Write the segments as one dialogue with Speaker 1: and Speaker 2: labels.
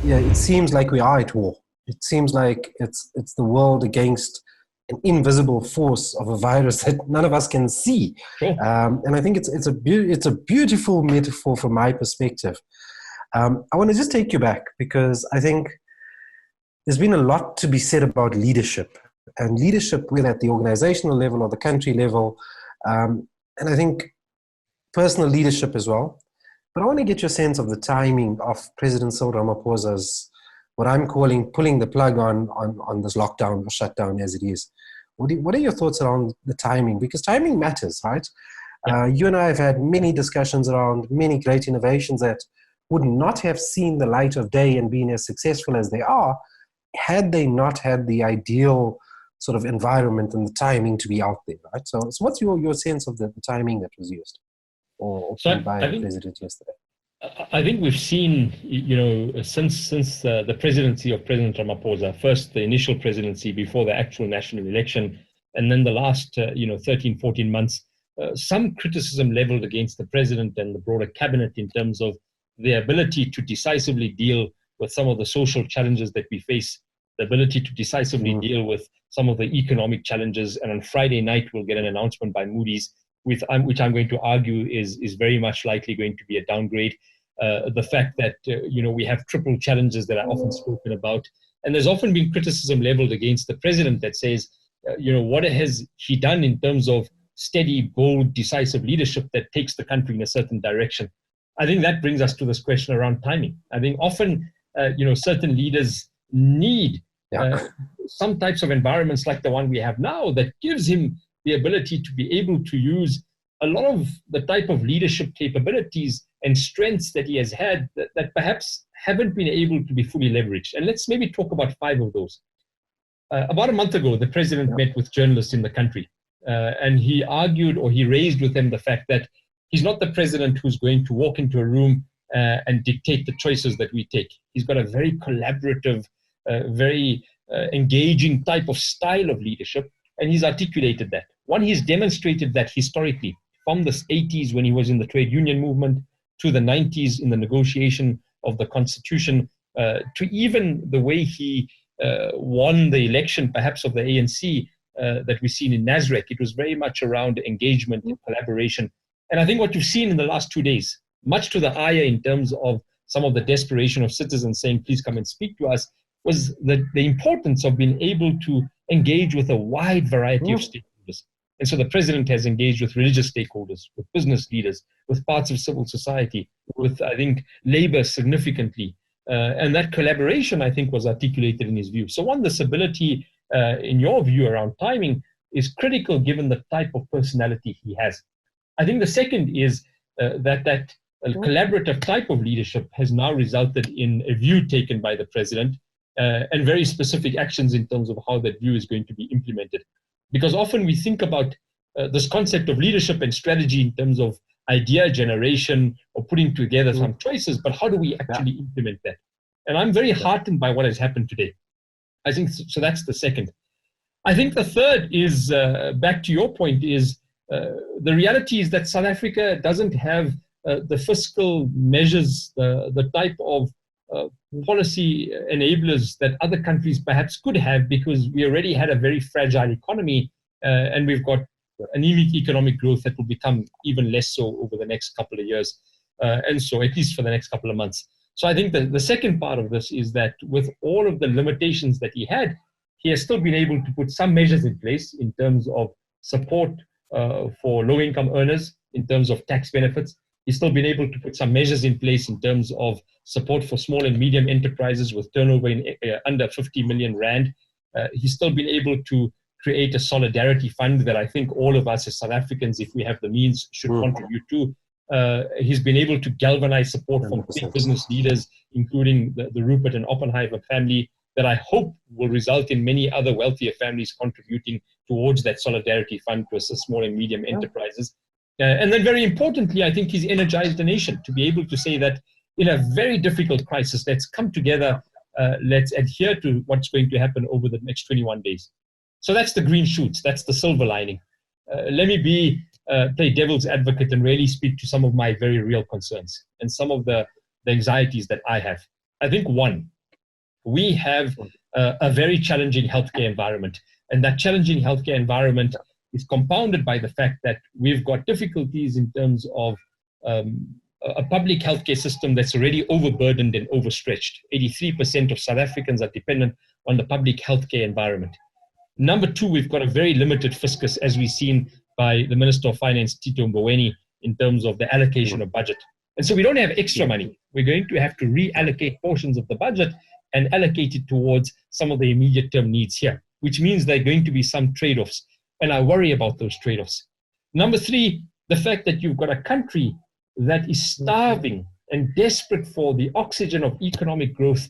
Speaker 1: yeah, it seems like we are at war. It seems like it's the world against an invisible force of a virus that none of us can see.
Speaker 2: Sure.
Speaker 1: And I think it's a beautiful metaphor from my perspective. I want to just take you back because I think there's been a lot to be said about leadership and leadership, whether at the organizational level or the country level, and I think personal leadership as well. But I want to get your sense of the timing of President Cyril Ramaphosa's, what I'm calling pulling the plug on this lockdown or shutdown as it is. What are your thoughts around the timing? Because timing matters, right? You and I have had many discussions around many great innovations that would not have seen the light of day and been as successful as they are had they not had the ideal sort of environment and the timing to be out there, right? So what's your sense of the timing that was used or by the president yesterday?
Speaker 2: I think we've seen, since the presidency of President Ramaphosa, first the initial presidency before the actual national election, and then the last, 13, 14 months, some criticism leveled against the president and the broader cabinet in terms of their ability to decisively deal with some of the social challenges that we face, the ability to decisively deal with some of the economic challenges. And on Friday night, we'll get an announcement by Moody's, which I'm going to argue is very much likely going to be a downgrade. The fact that, we have triple challenges that are often spoken about. And there's often been criticism leveled against the president that says, what has he done in terms of steady, bold, decisive leadership that takes the country in a certain direction? I think that brings us to this question around timing. I think often, certain leaders need some types of environments like the one we have now that gives him the ability to be able to use a lot of the type of leadership capabilities and strengths that he has had that perhaps haven't been able to be fully leveraged. And let's maybe talk about 5 of those. About a month ago, the president met with journalists in the country, and he argued, or he raised with them, the fact that he's not the president who's going to walk into a room and dictate the choices that we take. He's got a very collaborative, very engaging type of style of leadership, and he's articulated that. One, he's demonstrated that historically, from the 80s when he was in the trade union movement, to the 90s in the negotiation of the constitution, to even the way he won the election, perhaps of the ANC that we've seen in Nasrec. It was very much around engagement and collaboration. And I think what you've seen in the last 2 days, much to the ire in terms of some of the desperation of citizens saying, please come and speak to us, was the importance of being able to engage with a wide variety of stakeholders. And so the president has engaged with religious stakeholders, with business leaders, with parts of civil society, with, I think, labor significantly. And that collaboration, I think, was articulated in his view. So one, this ability, in your view, around timing is critical given the type of personality he has. I think the second is that a collaborative type of leadership has now resulted in a view taken by the president and very specific actions in terms of how that view is going to be implemented. Because often we think about this concept of leadership and strategy in terms of idea generation or putting together some choices, but how do we actually implement that? And I'm very heartened by what has happened today. I think so. That's the second. I think the third is, back to your point, is the reality is that South Africa doesn't have the fiscal measures, the type of policy enablers that other countries perhaps could have, because we already had a very fragile economy and we've got anemic economic growth that will become even less so over the next couple of years, and so at least for the next couple of months. So I think the second part of this is that with all of the limitations that he had, he has still been able to put some measures in place in terms of support for low-income earners, in terms of tax benefits. He's still been able to put some measures in place in terms of support for small and medium enterprises with turnover in under 50 million rand. He's still been able to create a solidarity fund that I think all of us as South Africans, if we have the means, should contribute to. He's been able to galvanize support from big business leaders, including the Rupert and Oppenheimer family, that I hope will result in many other wealthier families contributing towards that solidarity fund to assist small and medium enterprises. And then very importantly, I think he's energized the nation to be able to say that in a very difficult crisis, let's come together, let's adhere to what's going to happen over the next 21 days. So that's the green shoots, that's the silver lining. Let me play devil's advocate and really speak to some of my very real concerns and some of the anxieties that I have. I think one, we have a very challenging healthcare environment. And that challenging healthcare environment is compounded by the fact that we've got difficulties in terms of a public healthcare system that's already overburdened and overstretched. 83% of South Africans are dependent on the public healthcare environment. Number two, we've got a very limited fiscus, as we've seen by the Minister of Finance, Tito Mboweni, in terms of the allocation of budget. And so we don't have extra money. We're going to have to reallocate portions of the budget and allocate it towards some of the immediate term needs here, which means there are going to be some trade-offs. And I worry about those trade-offs. Number three, the fact that you've got a country that is starving and desperate for the oxygen of economic growth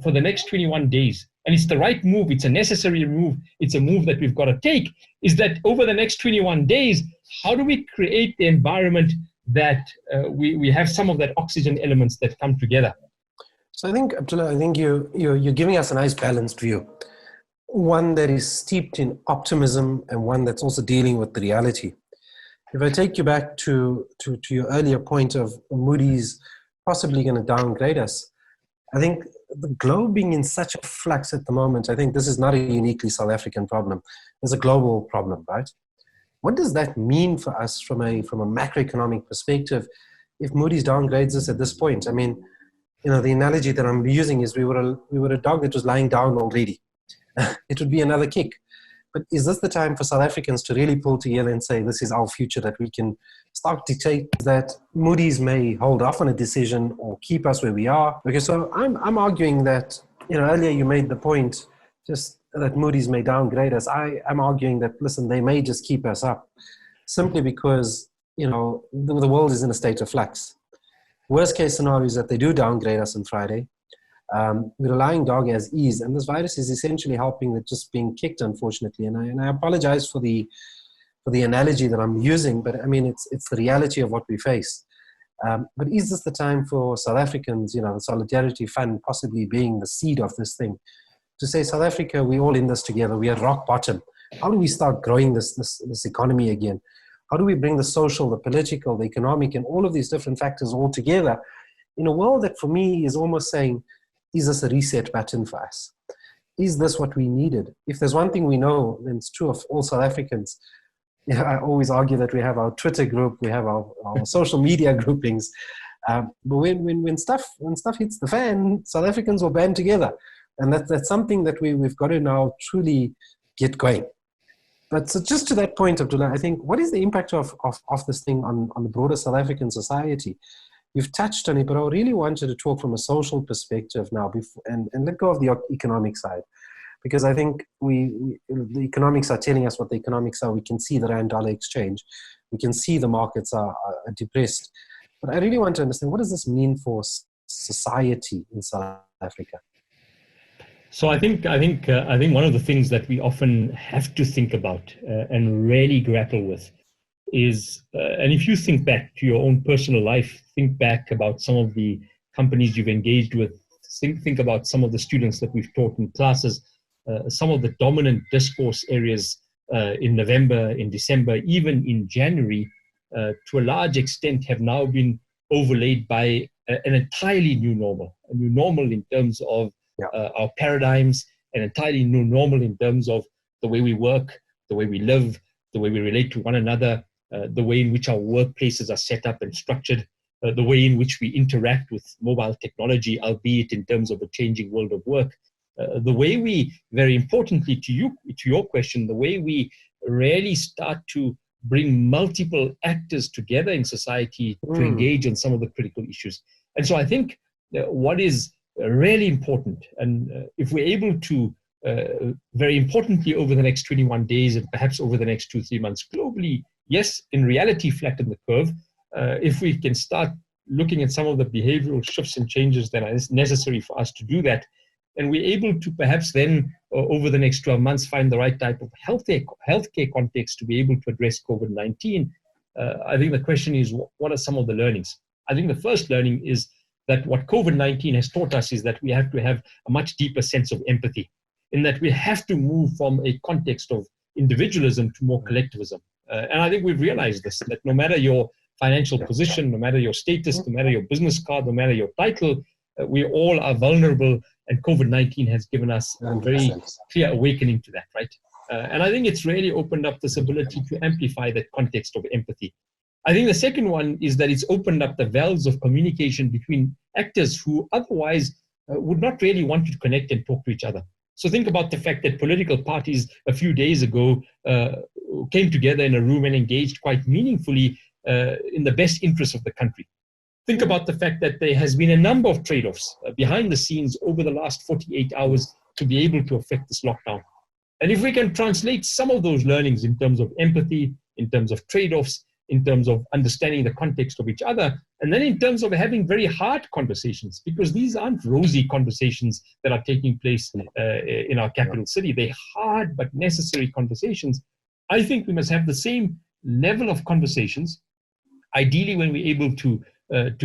Speaker 2: for the next 21 days. And it's the right move. It's a necessary move. It's a move that we've got to take, is that over the next 21 days, how do we create the environment that we have some of that oxygen elements that come together?
Speaker 1: So I think, Abdullah, I think you're giving us a nice balanced view. One that is steeped in optimism and one that's also dealing with the reality. If I take you back to your earlier point of Moody's possibly going to downgrade us, I think the globe being in such a flux at the moment, I think this is not a uniquely South African problem. It's a global problem, right? What does that mean for us from a macroeconomic perspective if Moody's downgrades us at this point? I mean, the analogy that I'm using is we were a dog that was lying down already. It would be another kick. But is this the time for South Africans to really pull together and say, this is our future, that we can start to dictate that Moody's may hold off on a decision or keep us where we are? Okay, so I'm arguing that, earlier you made the point just that Moody's may downgrade us. I'm arguing that, listen, they may just keep us up simply because, the world is in a state of flux. Worst case scenario is that they do downgrade us on Friday. We're a lying dog as is, and this virus is essentially helping with just being kicked, unfortunately. And I apologize for the analogy that I'm using, but I mean it's the reality of what we face. But is this the time for South Africans, the Solidarity Fund possibly being the seed of this thing, to say, South Africa, we're all in this together. We are rock bottom. How do we start growing this economy again? How do we bring the social, the political, the economic, and all of these different factors all together in a world that for me is almost saying, is this a reset button for us? Is this what we needed? If there's one thing we know, then it's true of all South Africans. I always argue that we have our Twitter group, we have our social media groupings. But when stuff hits the fan, South Africans will band together. And that's something that we've got to now truly get going. But so just to that point, Abdullah, I think, what is the impact of this thing on the broader South African society? You've touched on it, but I really wanted to talk from a social perspective now and let go of the economic side. Because I think the economics are telling us what the economics are. We can see the rand-dollar exchange. We can see the markets are depressed. But I really want to understand, what does this mean for society in South Africa?
Speaker 2: So I think one of the things that we often have to think about and really grapple with is, and if you think back to your own personal life, think back about some of the companies you've engaged with, think about some of the students that we've taught in classes, some of the dominant discourse areas in November, in December, even in January, to a large extent have now been overlaid by an entirely new normal, a new normal in terms of our paradigms, an entirely new normal in terms of the way we work, the way we live, the way we relate to one another, the way in which our workplaces are set up and structured, the way in which we interact with mobile technology, albeit in terms of a changing world of work, the way we, very importantly to your question, the way we really start to bring multiple actors together in society to engage on some of the critical issues. And so I think what is really important, and if we're able to, very importantly over the next 21 days and perhaps over the next 2-3 months globally, yes, in reality, flatten the curve. If we can start looking at some of the behavioral shifts and changes that are necessary for us to do that, and we're able to perhaps then, over the next 12 months, find the right type of healthcare context to be able to address COVID-19, I think the question is, what are some of the learnings? I think the first learning is that what COVID-19 has taught us is that we have to have a much deeper sense of empathy, in that we have to move from a context of individualism to more collectivism. And I think we've realized this, that no matter your financial position, no matter your status, no matter your business card, no matter your title, we all are vulnerable And COVID-19 has given us a very
Speaker 1: 100%.
Speaker 2: clear awakening to that, right? And I think it's really opened up this ability to amplify that context of empathy. I think the second one is that it's opened up the valves of communication between actors who otherwise would not really want to connect and talk to each other. So think about the fact that political parties a few days ago came together in a room and engaged quite meaningfully in the best interest of the country. Think about the fact that there has been a number of trade-offs behind the scenes over the last 48 hours to be able to affect this lockdown. And if we can translate some of those learnings in terms of empathy, in terms of trade-offs, in terms of understanding the context of each other, and then in terms of having very hard conversations, because these aren't rosy conversations that are taking place in our capital city. They're hard but necessary conversations. I think we must have the same level of conversations, ideally when we're able to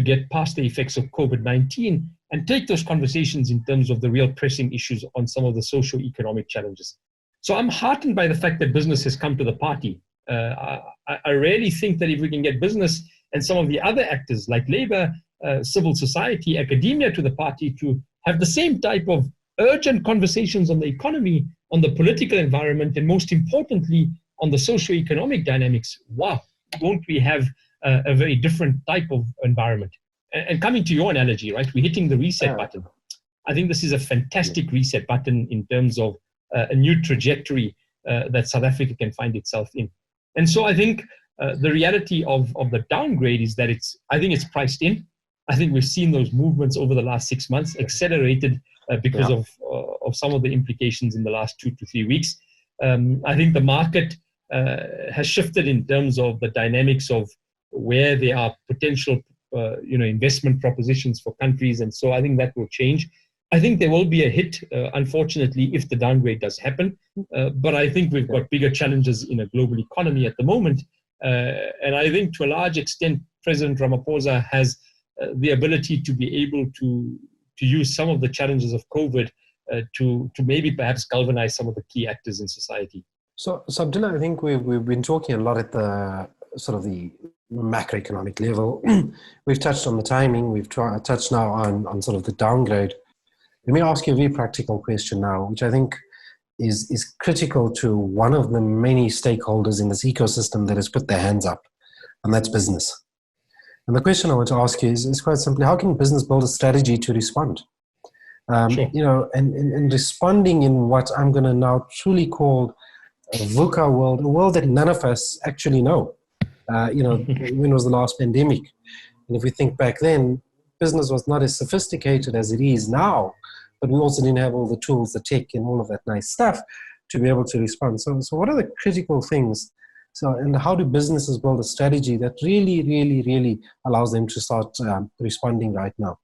Speaker 2: get past the effects of COVID-19 and take those conversations in terms of the real pressing issues on some of the socio-economic challenges. So I'm heartened by the fact that business has come to the party. I really think that if we can get business and some of the other actors like labor, civil society, academia to the party to have the same type of urgent conversations on the economy, on the political environment, and most importantly, on the socio-economic dynamics, wow, won't we have a very different type of environment? And coming to your analogy, right, we're hitting the reset button. I think this is a fantastic reset button in terms of a new trajectory that South Africa can find itself in. And so I think the reality of the downgrade is that I think it's priced in. I think we've seen those movements over the last 6 months accelerated because of some of the implications in the last 2 to 3 weeks. I think the market has shifted in terms of the dynamics of where there are potential investment propositions for countries. And so I think that will change. I think there will be a hit, unfortunately, if the downgrade does happen. But I think we've got bigger challenges in a global economy at the moment. And I think to a large extent, President Ramaphosa has the ability to be able to use some of the challenges of COVID to maybe perhaps galvanize some of the key actors in society.
Speaker 1: So Abdullah, I think we've been talking a lot at the sort of the macroeconomic level. We've touched on the timing. We've touched now on sort of the downgrade. Let me ask you a very practical question now, which I think is critical to one of the many stakeholders in this ecosystem that has put their hands up, and that's business. And the question I want to ask you is quite simply, how can business build a strategy to respond?
Speaker 2: Sure.
Speaker 1: And responding in what I'm going to now truly call a VUCA world, a world that none of us actually know. When was the last pandemic? And if we think back then, business was not as sophisticated as it is now, but we also didn't have all the tools, the tech, and all of that nice stuff to be able to respond. So what are the critical things? And how do businesses build a strategy that really, really, really allows them to start responding right now?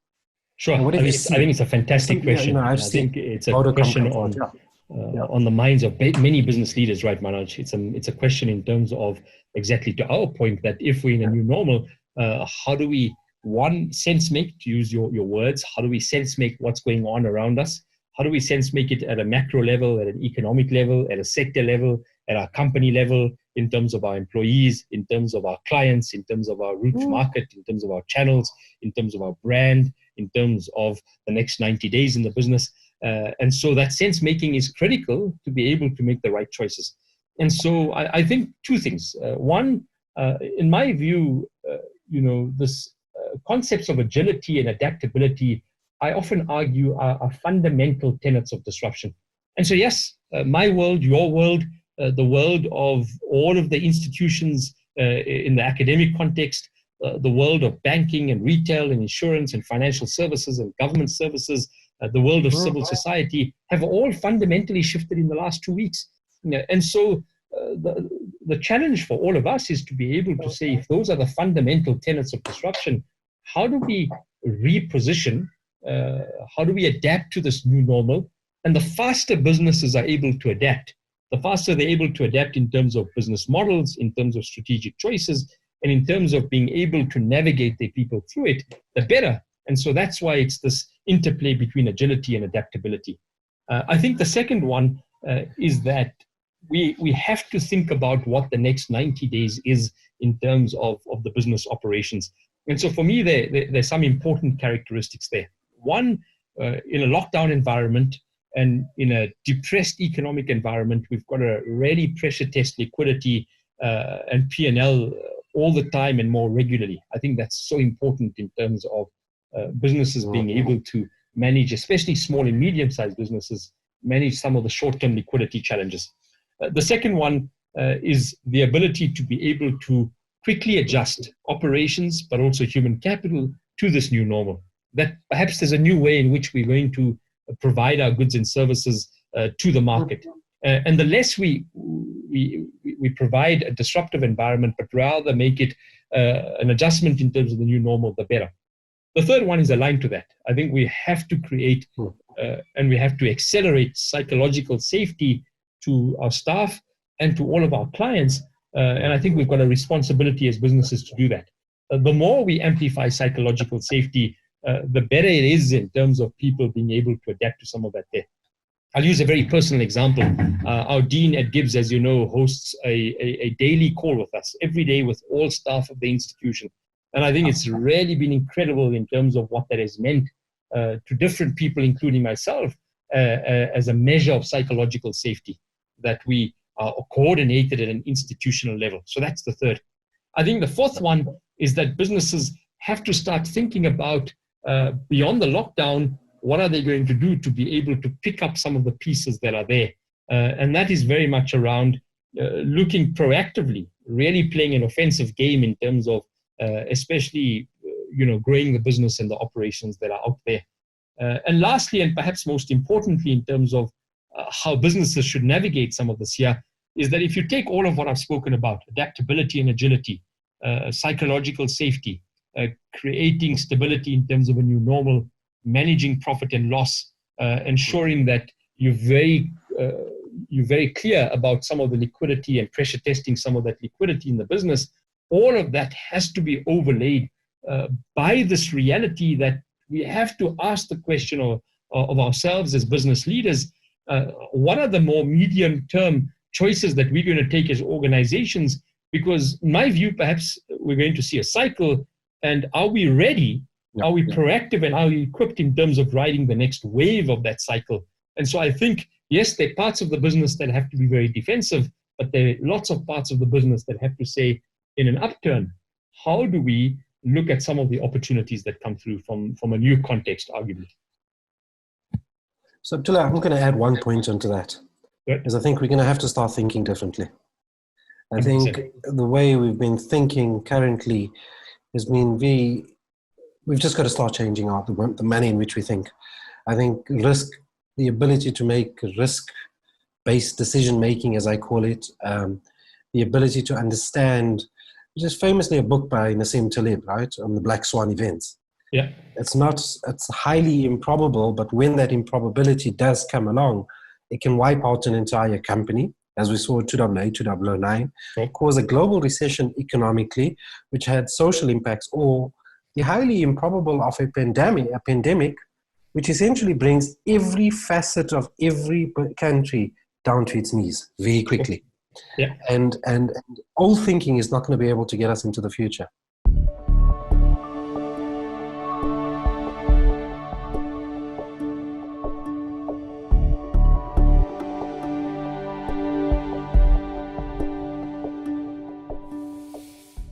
Speaker 2: Sure. I think it's a fantastic question. I think it's a question on the minds of many business leaders, right, Manoj? It's a question in terms of exactly to our point that if we're in a new normal, how do we, one, sense make, to use your words, how do we sense make what's going on around us? How do we sense make it at a macro level, at an economic level, at a sector level, at our company level, in terms of our employees, in terms of our clients, in terms of our route to market, in terms of our channels, in terms of our brand, in terms of the next 90 days in the business. And so that sense making is critical to be able to make the right choices. And so I think two things. One, in my view, this concepts of agility and adaptability, I often argue are fundamental tenets of disruption. And so, yes, my world, your world, the world of all of the institutions in the academic context, the world of banking and retail and insurance and financial services and government services, the world of civil society have all fundamentally shifted in the last 2 weeks. And so the challenge for all of us is to be able to say, if those are the fundamental tenets of disruption, how do we reposition? How do we adapt to this new normal? And the faster businesses are able to adapt, the faster they're able to adapt in terms of business models, in terms of strategic choices, and in terms of being able to navigate their people through it, the better. And so that's why it's this interplay between agility and adaptability. I think the second one is that we have to think about what the next 90 days is in terms of the business operations. And so for me, there's some important characteristics there. One, in a lockdown environment and in a depressed economic environment, we've got to really pressure test liquidity and P&L all the time and more regularly. I think that's so important in terms of businesses being able to manage, especially small and medium-sized businesses, manage some of the short-term liquidity challenges. The second one is the ability to be able to quickly adjust operations, but also human capital to this new normal. That perhaps there's a new way in which we're going to provide our goods and services to the market. And the less we provide a disruptive environment, but rather make it an adjustment in terms of the new normal, the better. The third one is aligned to that. I think we have to create and we have to accelerate psychological safety to our staff and to all of our clients. And I think we've got a responsibility as businesses to do that. The more we amplify psychological safety, the better it is in terms of people being able to adapt to some of that there. I'll use a very personal example. Our dean at Gibbs, as you know, hosts a daily call with us every day with all staff of the institution. And I think it's really been incredible in terms of what that has meant to different people, including myself, as a measure of psychological safety, that we are coordinated at an institutional level. So that's the third. I think the fourth one is that businesses have to start thinking about beyond the lockdown, what are they going to do to be able to pick up some of the pieces that are there? And that is very much around looking proactively, really playing an offensive game in terms of especially growing the business and the operations that are out there. And lastly, and perhaps most importantly in terms of how businesses should navigate some of this here, is that if you take all of what I've spoken about, adaptability and agility, psychological safety, creating stability in terms of a new normal, managing profit and loss, ensuring that you're very clear about some of the liquidity and pressure testing some of that liquidity in the business, all of that has to be overlaid by this reality that we have to ask the question of ourselves as business leaders, what are the more medium-term choices that we're going to take as organizations? Because in my view, perhaps we're going to see a cycle, and are we ready? Are we proactive, and are we equipped in terms of riding the next wave of that cycle? And so I think, yes, there are parts of the business that have to be very defensive, but there are lots of parts of the business that have to say, in an upturn, how do we look at some of the opportunities that come through from a new context, arguably?
Speaker 1: So, Abdullah, I'm going to add one point onto that, because I think we're going to have to start thinking differently. I 100%. Think the way we've been thinking currently has been we've just got to start changing the manner in which we think. I think the ability to make risk-based decision-making, as I call it, the ability to understand, which is famously a book by Nassim Taleb, right, on the Black Swan events.
Speaker 2: Yeah.
Speaker 1: It's highly improbable, but when that improbability does come along, it can wipe out an entire company, as we saw in 2008, 2009, cause a global recession economically, which had social impacts, or the highly improbable of a pandemic, which essentially brings every facet of every country down to its knees very quickly.
Speaker 2: Yeah.
Speaker 1: And old thinking is not going to be able to get us into the future.